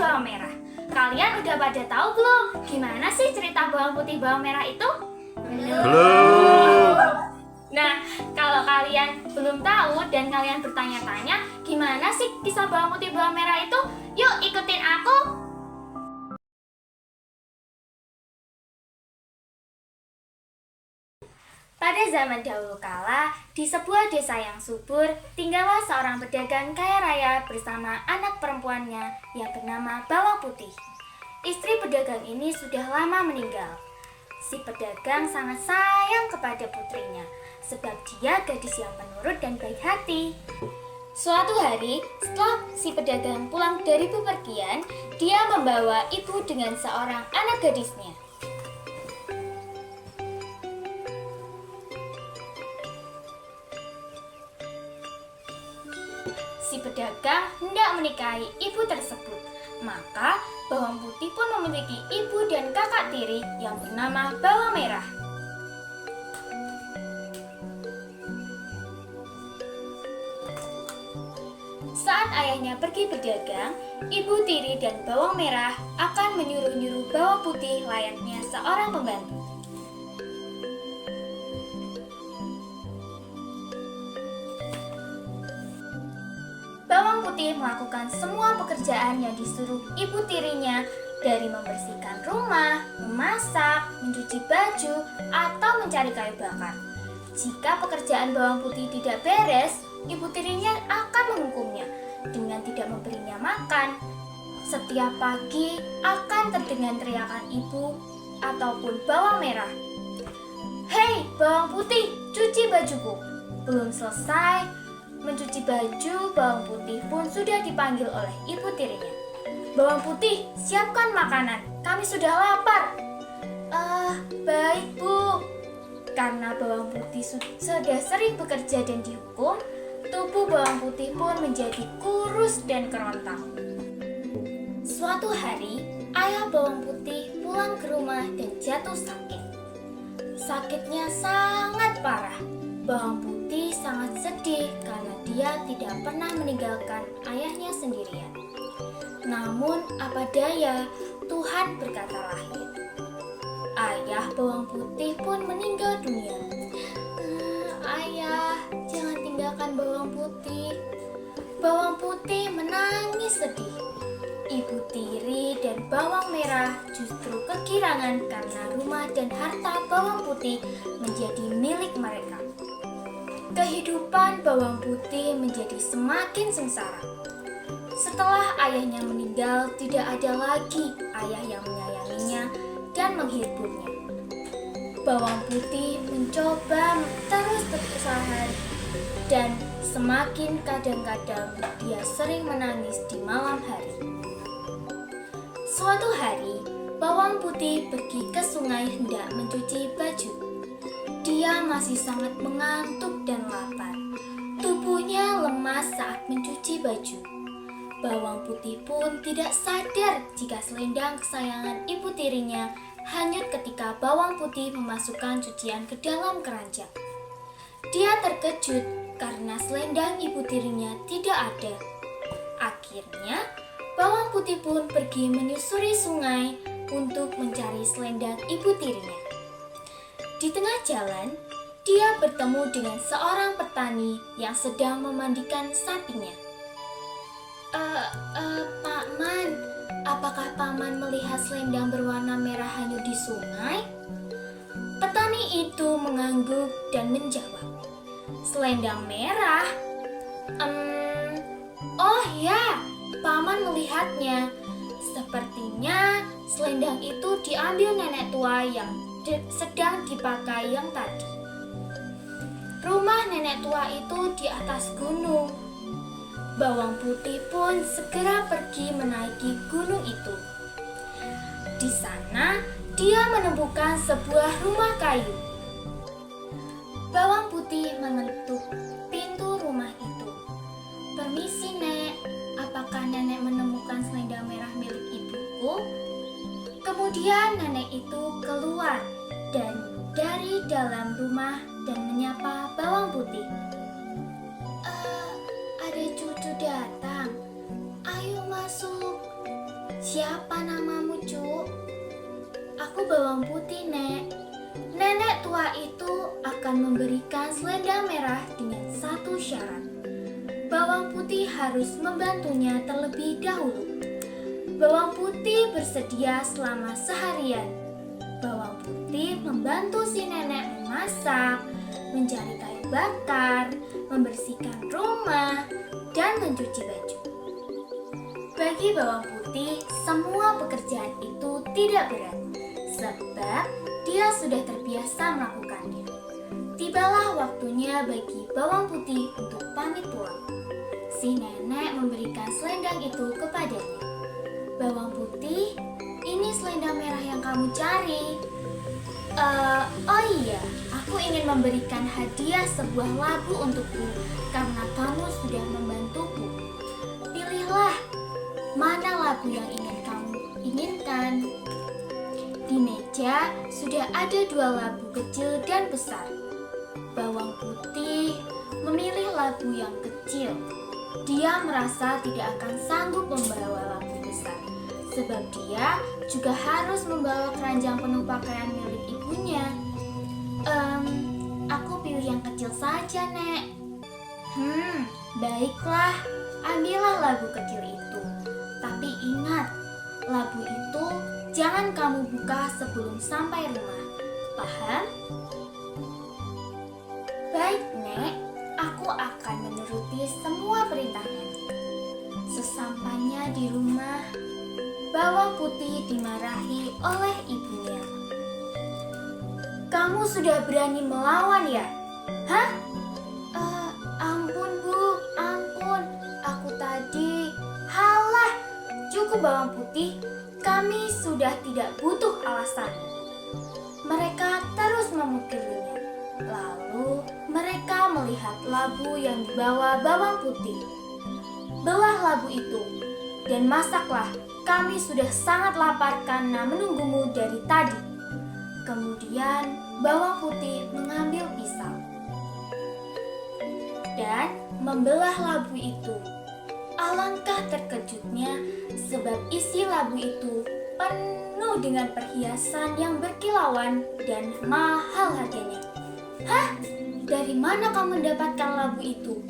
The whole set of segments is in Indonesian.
bawang merah. Kalian udah pada tahu belum gimana sih cerita bawang putih bawang merah itu? Belum. Nah, kalau kalian belum tahu dan kalian bertanya-tanya gimana sih kisah bawang putih bawang merah itu, yuk ikutin aku. Pada zaman dahulu kala, di sebuah desa yang subur, tinggallah seorang pedagang kaya raya bersama anak perempuannya yang bernama Bawang Putih. Istri pedagang ini sudah lama meninggal. Si pedagang sangat sayang kepada putrinya, sebab dia gadis yang penurut dan baik hati. Suatu hari, setelah si pedagang pulang dari bepergian, dia membawa ibu dengan seorang anak gadisnya. Si pedagang hendak menikahi ibu tersebut. Maka Bawang Putih pun memiliki ibu dan kakak tiri yang bernama Bawang Merah. Saat ayahnya pergi berdagang, ibu tiri dan Bawang Merah akan menyuruh-nyuruh Bawang Putih layaknya seorang pembantu. Bawang Putih melakukan semua pekerjaan yang disuruh ibu tirinya, dari membersihkan rumah, memasak, mencuci baju, atau mencari kayu bakar. Jika pekerjaan Bawang Putih tidak beres, ibu tirinya akan menghukumnya dengan tidak memberinya makan. Setiap pagi akan terdengar teriakan ibu ataupun Bawang Merah. "Hei, Bawang Putih, cuci bajuku!" Belum selesai mencuci baju, Bawang Putih pun sudah dipanggil oleh ibu tirinya. "Bawang Putih, siapkan makanan, kami sudah lapar." Baik Bu." Karena Bawang Putih sudah sering bekerja dan dihukum, tubuh Bawang Putih pun menjadi kurus dan kerontang. Suatu hari, ayah Bawang Putih pulang ke rumah dan jatuh sakit. Sakitnya sangat parah. Bawang Putih sangat sedih karena dia tidak pernah meninggalkan ayahnya sendirian. Namun apa daya, Tuhan berkata lahir. Ayah Bawang Putih pun meninggal dunia. "Ayah, jangan tinggalkan Bawang Putih." Bawang Putih menangis sedih. Ibu tiri dan Bawang Merah justru kegirangan karena rumah dan harta Bawang Putih menjadi milik mereka. Kehidupan Bawang Putih menjadi semakin sengsara. Setelah ayahnya meninggal, tidak ada lagi ayah yang menyayanginya dan menghiburnya. Bawang Putih mencoba terus berusaha dan semakin kadang-kadang dia sering menangis di malam hari. Suatu hari, Bawang Putih pergi ke sungai hendak mencuci baju. Dia masih sangat mengantuk dan lapar. Tubuhnya lemas saat mencuci baju. Bawang Putih pun tidak sadar jika selendang kesayangan ibu tirinya hanyut ketika Bawang Putih memasukkan cucian ke dalam keranjang. Dia terkejut karena selendang ibu tirinya tidak ada. Akhirnya, Bawang Putih pun pergi menyusuri sungai untuk mencari selendang ibu tirinya. Di tengah jalan, dia bertemu dengan seorang petani yang sedang memandikan sapinya. Paman, apakah Paman melihat selendang berwarna merah hanyut di sungai?" Petani itu mengangguk dan menjawab, "Selendang merah? Oh ya, Paman melihatnya. Sepertinya selendang itu diambil nenek tua yang sedang dipakai yang tadi. Rumah nenek tua itu di atas gunung." Bawang Putih pun segera pergi menaiki gunung itu. Di sana, dia menemukan sebuah rumah kayu. Bawang Putih mengetuk pintu rumah itu. "Permisi, Nek. Apakah Nenek menemukan selendang merah milik ibuku?" Kemudian nenek itu keluar dan dari dalam rumah dan menyapa Bawang Putih. "Ada cucu datang. Ayo masuk." Siapa namamu, Cuk? Aku Bawang Putih, Nek. Nenek tua itu akan memberikan selendang merah dengan satu syarat. Bawang Putih harus membantunya terlebih dahulu. Bawang Putih bersedia selama seharian. Bawang Putih membantu si nenek memasak, mencari kayu bakar, membersihkan rumah, dan mencuci baju. Bagi Bawang Putih, semua pekerjaan itu tidak berat, sebab dia sudah terbiasa melakukannya. Tibalah waktunya bagi Bawang Putih untuk pamit pulang. Si nenek memberikan selendang itu kepadanya. Bawang Putih, ini selendang merah yang kamu cari. Oh iya, aku ingin memberikan hadiah sebuah labu untukku karena kamu sudah membantuku. Pilihlah, mana labu yang ingin kamu inginkan? Di meja sudah ada 2 labu kecil dan besar. Bawang Putih memilih labu yang kecil. Dia merasa tidak akan sanggup membawa labu besar, sebab dia juga harus membawa keranjang penuh pakaian milik ibunya. Aku pilih yang kecil saja, Nek. Baiklah, ambillah labu kecil itu. Tapi ingat, labu itu jangan kamu buka sebelum sampai rumah. Paham? Baik, Nek. Aku akan menuruti semua perintah Nenek. Sesampainya di rumah, Bawang Putih dimarahi oleh ibunya. Kamu sudah berani melawan ya? Hah? Ampun Bu, ampun. Aku tadi... Halah, cukup Bawang Putih. Kami sudah tidak butuh alasan. Mereka terus memukilinya. Lalu mereka melihat labu yang dibawa Bawang Putih. Belah labu itu dan masaklah. Kami sudah sangat lapar karena menunggumu dari tadi. Kemudian Bawang Putih mengambil pisau dan membelah labu itu. Alangkah terkejutnya sebab isi labu itu penuh dengan perhiasan yang berkilauan dan mahal harganya. Hah? Dari mana kamu mendapatkan labu itu?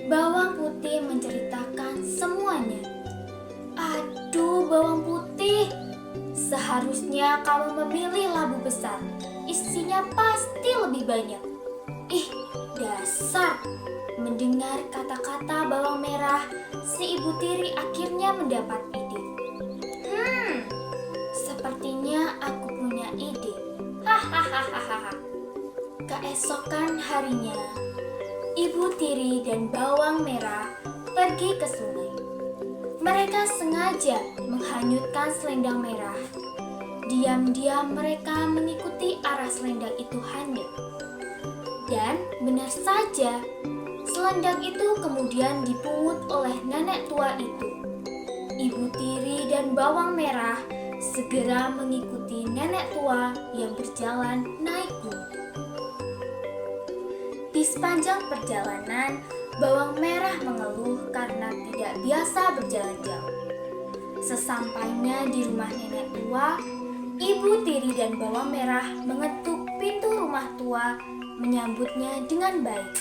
Bawang Putih menceritakan semuanya. Aduh, Bawang Putih, seharusnya kamu memilih labu besar. Isinya pasti lebih banyak. Ih, dasar. Mendengar kata-kata Bawang Merah, si ibu tiri akhirnya mendapat ide. Sepertinya aku punya ide. Hahaha. Keesokan harinya, ibu tiri dan Bawang Merah pergi ke sungai. Mereka sengaja menghanyutkan selendang merah. Diam-diam mereka mengikuti arah selendang itu hanyut. Dan benar saja, selendang itu kemudian dipungut oleh nenek tua itu. Ibu tiri dan Bawang Merah segera mengikuti nenek tua yang berjalan naik gunung. Di sepanjang perjalanan, Bawang Merah mengeluh karena tidak biasa berjalan jauh. Sesampainya di rumah nenek tua, ibu tiri dan Bawang Merah mengetuk pintu rumah tua menyambutnya dengan baik.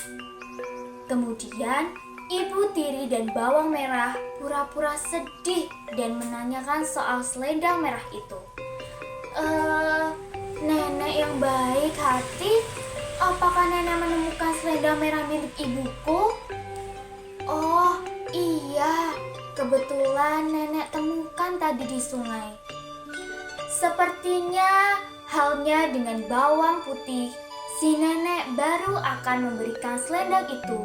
Kemudian, ibu tiri dan Bawang Merah pura-pura sedih dan menanyakan soal selendang merah itu. Nenek yang baik hati, apakah nenek menemukan selendang merah milik ibuku? Oh iya, kebetulan nenek temukan tadi di sungai. Sepertinya halnya dengan Bawang Putih, si nenek baru akan memberikan selendang itu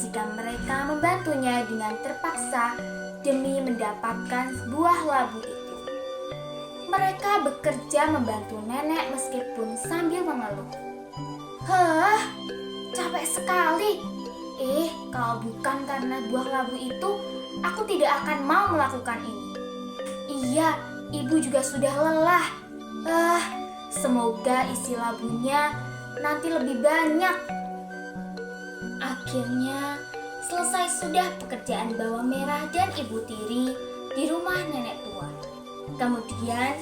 jika mereka membantunya dengan terpaksa demi mendapatkan buah labu itu. Mereka bekerja membantu nenek meskipun sambil mengeluh. Capek sekali. Kalau bukan karena buah labu itu, aku tidak akan mau melakukan ini. Iya, ibu juga sudah lelah. Semoga isi labunya nanti lebih banyak. Akhirnya, selesai sudah pekerjaan Bawang Merah dan ibu tiri, di rumah nenek tua. Kemudian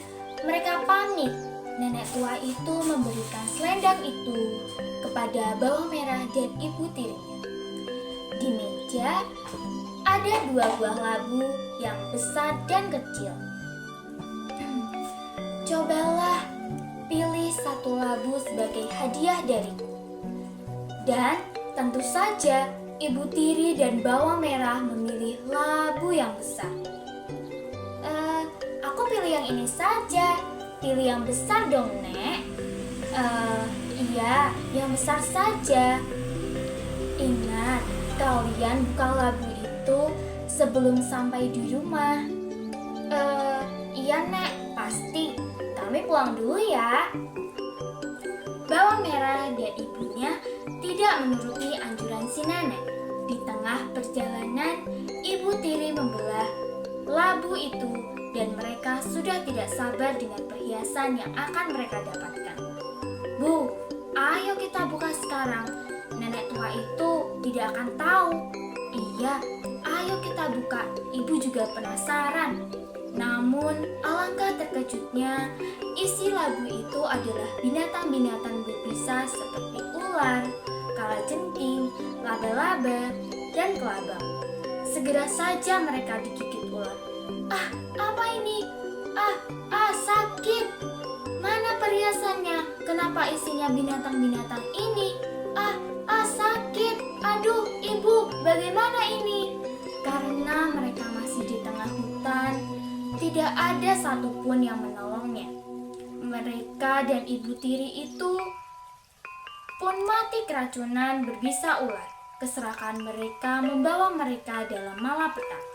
mereka pamit. Nenek tua itu memberikan selendang itu kepada bawang merah dan ibu tirinya. Di meja ada 2 buah labu yang besar dan kecil. Cobalah pilih 1 labu sebagai hadiah dariku. Dan tentu saja ibu tiri dan bawang merah memilih labu yang besar. Aku pilih yang ini saja. Pilih yang besar dong, Nek. Iya, yang besar saja. Ingat, kalian buka labu itu sebelum sampai di rumah. Iya, Nek, pasti. Kami pulang dulu ya. Bawang merah dan ibunya tidak menuruti anjuran si nenek. Di tengah perjalanan, ibu tiri membelah labu itu dan mereka sudah tidak sabar dengan perhiasan yang akan mereka dapatkan. Bu, ayo kita buka sekarang. Nenek tua itu tidak akan tahu. Iya, ayo kita buka. Ibu juga penasaran. Namun, alangkah terkejutnya, isi labu itu adalah binatang-binatang berbisa seperti ular, kalajengking, laba-laba, dan kelabang. Segera saja mereka digigit ular. Apa ini? Sakit. Mana perhiasannya? Kenapa isinya binatang-binatang ini? Sakit. Aduh, ibu, bagaimana ini? Karena mereka masih di tengah hutan, tidak ada satupun yang menolongnya. Mereka dan ibu tiri itu pun mati keracunan berbisa ular. Keserakahan mereka membawa mereka dalam malapetaka.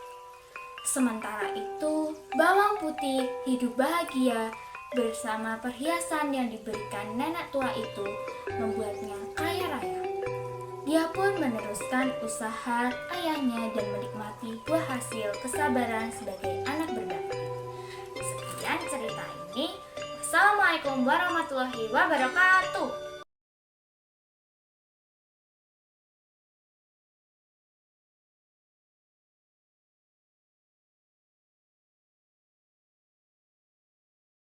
Sementara itu, bawang putih hidup bahagia bersama perhiasan yang diberikan nenek tua itu membuatnya kaya raya. Dia pun meneruskan usaha ayahnya dan menikmati buah hasil kesabaran sebagai anak berbakti. Sekian cerita ini. Wassalamualaikum warahmatullahi wabarakatuh.